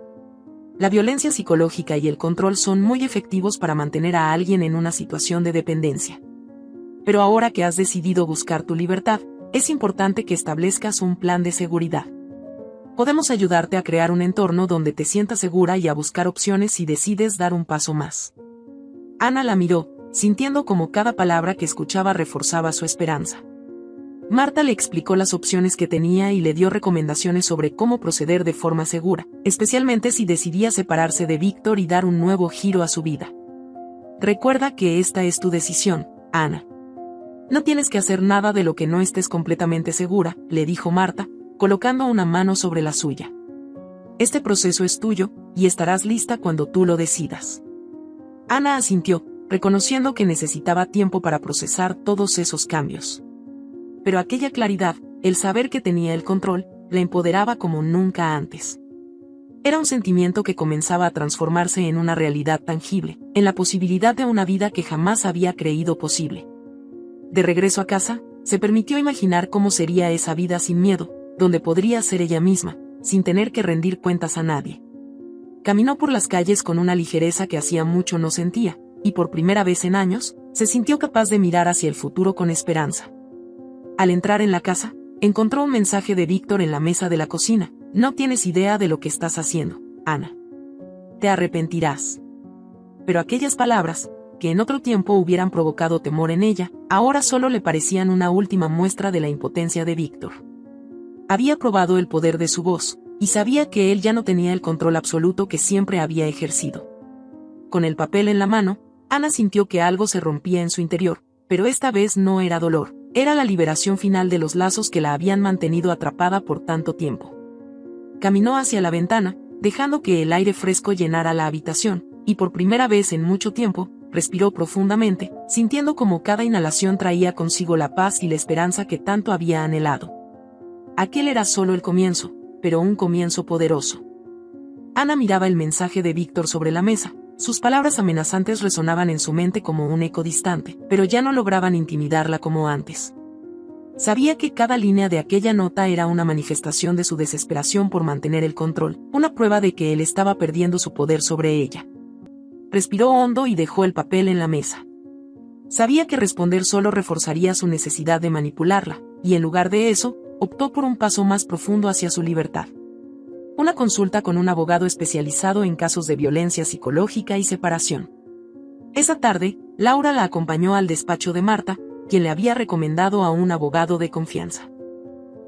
La violencia psicológica y el control son muy efectivos para mantener a alguien en una situación de dependencia. Pero ahora que has decidido buscar tu libertad, es importante que establezcas un plan de seguridad. Podemos ayudarte a crear un entorno donde te sientas segura y a buscar opciones si decides dar un paso más. Ana la miró, sintiendo como cada palabra que escuchaba reforzaba su esperanza. Marta le explicó las opciones que tenía y le dio recomendaciones sobre cómo proceder de forma segura, especialmente si decidía separarse de Víctor y dar un nuevo giro a su vida. Recuerda que esta es tu decisión, Ana. No tienes que hacer nada de lo que no estés completamente segura, le dijo Marta, colocando una mano sobre la suya. Este proceso es tuyo, y estarás lista cuando tú lo decidas. Ana asintió, reconociendo que necesitaba tiempo para procesar todos esos cambios. Pero aquella claridad, el saber que tenía el control, la empoderaba como nunca antes. Era un sentimiento que comenzaba a transformarse en una realidad tangible, en la posibilidad de una vida que jamás había creído posible. De regreso a casa, se permitió imaginar cómo sería esa vida sin miedo, donde podría ser ella misma, sin tener que rendir cuentas a nadie. Caminó por las calles con una ligereza que hacía mucho no sentía, y por primera vez en años, se sintió capaz de mirar hacia el futuro con esperanza. Al entrar en la casa, encontró un mensaje de Víctor en la mesa de la cocina. No tienes idea de lo que estás haciendo, Ana. Te arrepentirás. Pero aquellas palabras, que en otro tiempo hubieran provocado temor en ella, ahora solo le parecían una última muestra de la impotencia de Víctor. Había probado el poder de su voz, y sabía que él ya no tenía el control absoluto que siempre había ejercido. Con el papel en la mano, Ana sintió que algo se rompía en su interior, pero esta vez no era dolor, era la liberación final de los lazos que la habían mantenido atrapada por tanto tiempo. Caminó hacia la ventana, dejando que el aire fresco llenara la habitación, y por primera vez en mucho tiempo, respiró profundamente, sintiendo como cada inhalación traía consigo la paz y la esperanza que tanto había anhelado. Aquel era solo el comienzo, pero un comienzo poderoso. Ana miraba el mensaje de Víctor sobre la mesa. Sus palabras amenazantes resonaban en su mente como un eco distante, pero ya no lograban intimidarla como antes. Sabía que cada línea de aquella nota era una manifestación de su desesperación por mantener el control, una prueba de que él estaba perdiendo su poder sobre ella. Respiró hondo y dejó el papel en la mesa. Sabía que responder solo reforzaría su necesidad de manipularla, y en lugar de eso, optó por un paso más profundo hacia su libertad. Una consulta con un abogado especializado en casos de violencia psicológica y separación. Esa tarde, Laura la acompañó al despacho de Marta, quien le había recomendado a un abogado de confianza.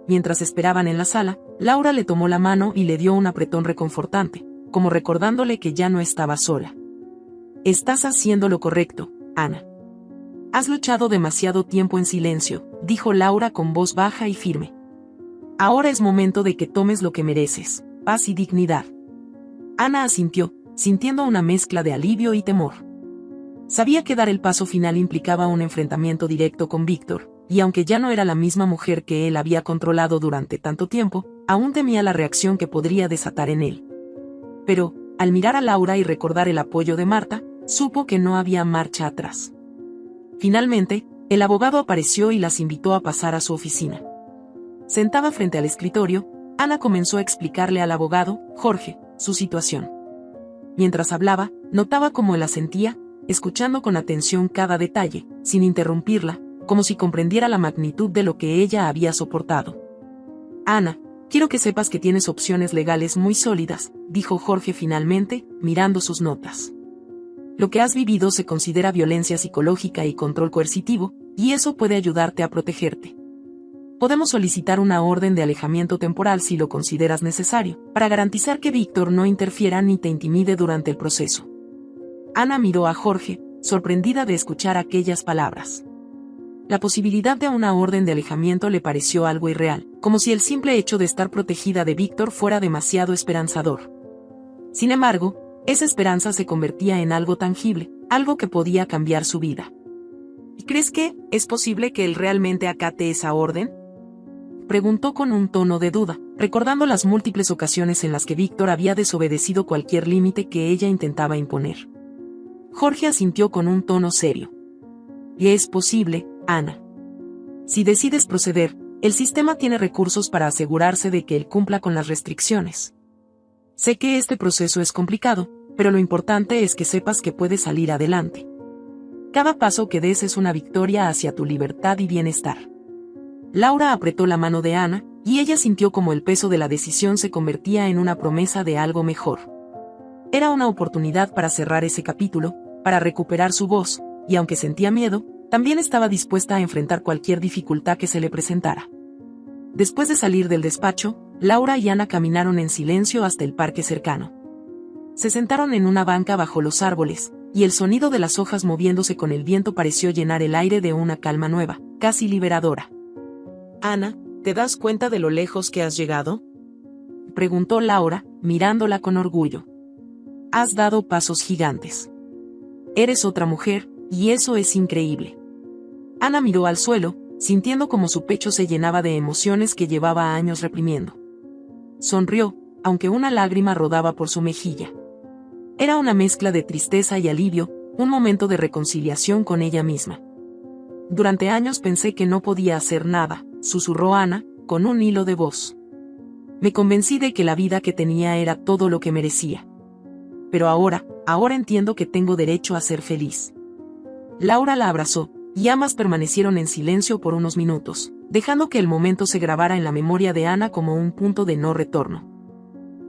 Mientras esperaban en la sala, Laura le tomó la mano y le dio un apretón reconfortante, como recordándole que ya no estaba sola. Estás haciendo lo correcto, Ana. Has luchado demasiado tiempo en silencio, dijo Laura con voz baja y firme. Ahora es momento de que tomes lo que mereces, paz y dignidad. Ana asintió, sintiendo una mezcla de alivio y temor. Sabía que dar el paso final implicaba un enfrentamiento directo con Víctor, y aunque ya no era la misma mujer que él había controlado durante tanto tiempo, aún temía la reacción que podría desatar en él. Pero, al mirar a Laura y recordar el apoyo de Marta, supo que no había marcha atrás. Finalmente, el abogado apareció y las invitó a pasar a su oficina. Sentada frente al escritorio, Ana comenzó a explicarle al abogado, Jorge, su situación. Mientras hablaba, notaba cómo él asentía, escuchando con atención cada detalle, sin interrumpirla, como si comprendiera la magnitud de lo que ella había soportado. Ana, quiero que sepas que tienes opciones legales muy sólidas, dijo Jorge finalmente, mirando sus notas. Lo que has vivido se considera violencia psicológica y control coercitivo, y eso puede ayudarte a protegerte. Podemos solicitar una orden de alejamiento temporal si lo consideras necesario, para garantizar que Víctor no interfiera ni te intimide durante el proceso. Ana miró a Jorge, sorprendida de escuchar aquellas palabras. La posibilidad de una orden de alejamiento le pareció algo irreal, como si el simple hecho de estar protegida de Víctor fuera demasiado esperanzador. Sin embargo, esa esperanza se convertía en algo tangible, algo que podía cambiar su vida. ¿Y crees que es posible que él realmente acate esa orden?, preguntó con un tono de duda, recordando las múltiples ocasiones en las que Víctor había desobedecido cualquier límite que ella intentaba imponer. Jorge asintió con un tono serio. Y es posible, Ana. Si decides proceder, el sistema tiene recursos para asegurarse de que él cumpla con las restricciones. Sé que este proceso es complicado, pero lo importante es que sepas que puedes salir adelante. Cada paso que des es una victoria hacia tu libertad y bienestar. Laura apretó la mano de Ana, y ella sintió como el peso de la decisión se convertía en una promesa de algo mejor. Era una oportunidad para cerrar ese capítulo, para recuperar su voz, y aunque sentía miedo, también estaba dispuesta a enfrentar cualquier dificultad que se le presentara. Después de salir del despacho, Laura y Ana caminaron en silencio hasta el parque cercano. Se sentaron en una banca bajo los árboles, y el sonido de las hojas moviéndose con el viento pareció llenar el aire de una calma nueva, casi liberadora. Ana, ¿te das cuenta de lo lejos que has llegado?, preguntó Laura, mirándola con orgullo. Has dado pasos gigantes. Eres otra mujer, y eso es increíble. Ana miró al suelo, sintiendo como su pecho se llenaba de emociones que llevaba años reprimiendo. Sonrió, aunque una lágrima rodaba por su mejilla. Era una mezcla de tristeza y alivio, un momento de reconciliación con ella misma. Durante años pensé que no podía hacer nada, susurró Ana, con un hilo de voz. Me convencí de que la vida que tenía era todo lo que merecía. pero ahora entiendo que tengo derecho a ser feliz. Laura la abrazó, y ambas permanecieron en silencio por unos minutos, dejando que el momento se grabara en la memoria de Ana como un punto de no retorno.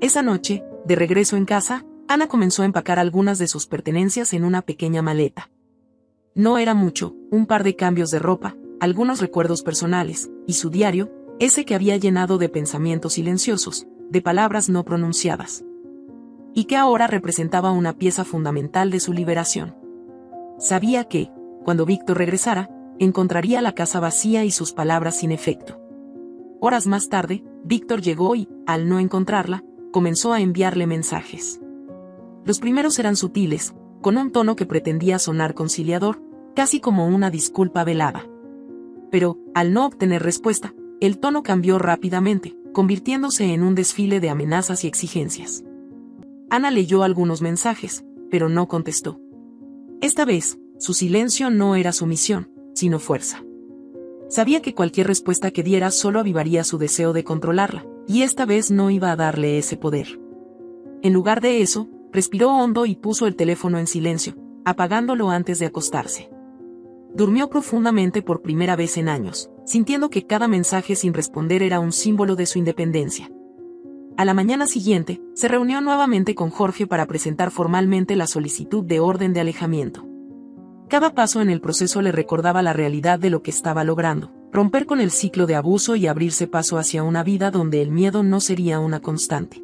Esa noche, de regreso en casa, Ana comenzó a empacar algunas de sus pertenencias en una pequeña maleta. No era mucho, un par de cambios de ropa, algunos recuerdos personales, y su diario, ese que había llenado de pensamientos silenciosos, de palabras no pronunciadas. Y que ahora representaba una pieza fundamental de su liberación. Sabía que, cuando Víctor regresara, encontraría la casa vacía y sus palabras sin efecto. Horas más tarde, Víctor llegó y, al no encontrarla, comenzó a enviarle mensajes. Los primeros eran sutiles, con un tono que pretendía sonar conciliador, casi como una disculpa velada. Pero, al no obtener respuesta, el tono cambió rápidamente, convirtiéndose en un desfile de amenazas y exigencias. Ana leyó algunos mensajes, pero no contestó. Esta vez, su silencio no era sumisión, sino fuerza. Sabía que cualquier respuesta que diera solo avivaría su deseo de controlarla, y esta vez no iba a darle ese poder. En lugar de eso, respiró hondo y puso el teléfono en silencio, apagándolo antes de acostarse. Durmió profundamente por primera vez en años, sintiendo que cada mensaje sin responder era un símbolo de su independencia. A la mañana siguiente, se reunió nuevamente con Jorge para presentar formalmente la solicitud de orden de alejamiento. Cada paso en el proceso le recordaba la realidad de lo que estaba logrando, romper con el ciclo de abuso y abrirse paso hacia una vida donde el miedo no sería una constante.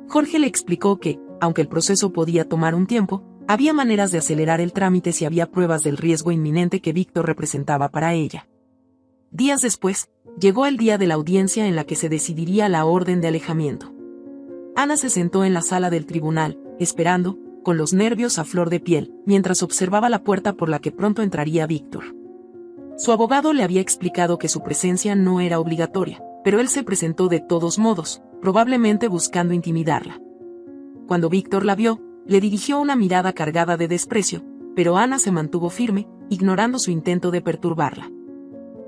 Jorge le explicó que, aunque el proceso podía tomar un tiempo, había maneras de acelerar el trámite si había pruebas del riesgo inminente que Víctor representaba para ella. Días después, llegó el día de la audiencia en la que se decidiría la orden de alejamiento. Ana se sentó en la sala del tribunal, esperando, con los nervios a flor de piel, mientras observaba la puerta por la que pronto entraría Víctor. Su abogado le había explicado que su presencia no era obligatoria, pero él se presentó de todos modos, probablemente buscando intimidarla. Cuando Víctor la vio, le dirigió una mirada cargada de desprecio, pero Ana se mantuvo firme, ignorando su intento de perturbarla.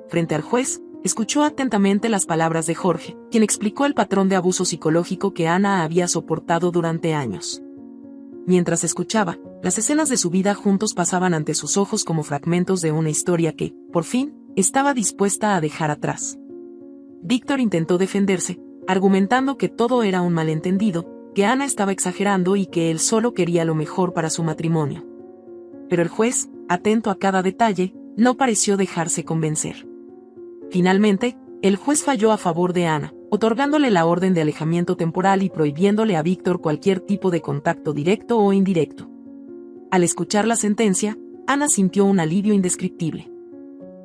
Frente al juez, escuchó atentamente las palabras de Jorge, quien explicó el patrón de abuso psicológico que Ana había soportado durante años. Mientras escuchaba, las escenas de su vida juntos pasaban ante sus ojos como fragmentos de una historia que, por fin, estaba dispuesta a dejar atrás. Víctor intentó defenderse, argumentando que todo era un malentendido, que Ana estaba exagerando y que él solo quería lo mejor para su matrimonio. Pero el juez, atento a cada detalle, no pareció dejarse convencer. Finalmente, el juez falló a favor de Ana, otorgándole la orden de alejamiento temporal y prohibiéndole a Víctor cualquier tipo de contacto directo o indirecto. Al escuchar la sentencia, Ana sintió un alivio indescriptible.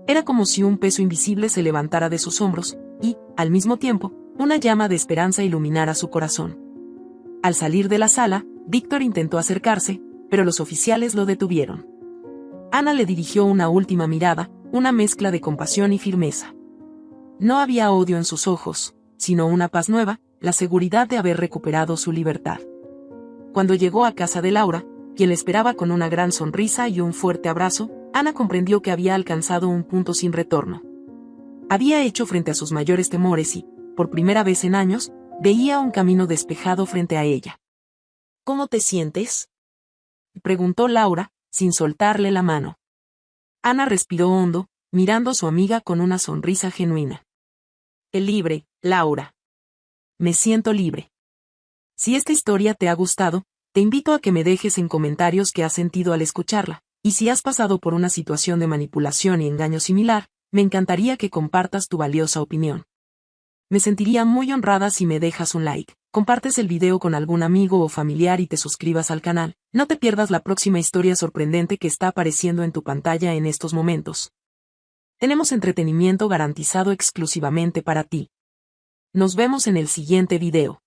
Era como si un peso invisible se levantara de sus hombros, y, al mismo tiempo, una llama de esperanza iluminara su corazón. Al salir de la sala, Víctor intentó acercarse, pero los oficiales lo detuvieron. Ana le dirigió una última mirada, una mezcla de compasión y firmeza. No había odio en sus ojos, sino una paz nueva, la seguridad de haber recuperado su libertad. Cuando llegó a casa de Laura, quien le esperaba con una gran sonrisa y un fuerte abrazo, Ana comprendió que había alcanzado un punto sin retorno. Había hecho frente a sus mayores temores y, por primera vez en años, veía un camino despejado frente a ella. ¿Cómo te sientes?, preguntó Laura, sin soltarle la mano. Ana respiró hondo, mirando a su amiga con una sonrisa genuina. Libre, Laura. Me siento libre. Si esta historia te ha gustado, te invito a que me dejes en comentarios qué has sentido al escucharla, y si has pasado por una situación de manipulación y engaño similar, me encantaría que compartas tu valiosa opinión. Me sentiría muy honrada si me dejas un like, compartes el video con algún amigo o familiar y te suscribas al canal. No te pierdas la próxima historia sorprendente que está apareciendo en tu pantalla en estos momentos. Tenemos entretenimiento garantizado exclusivamente para ti. Nos vemos en el siguiente video.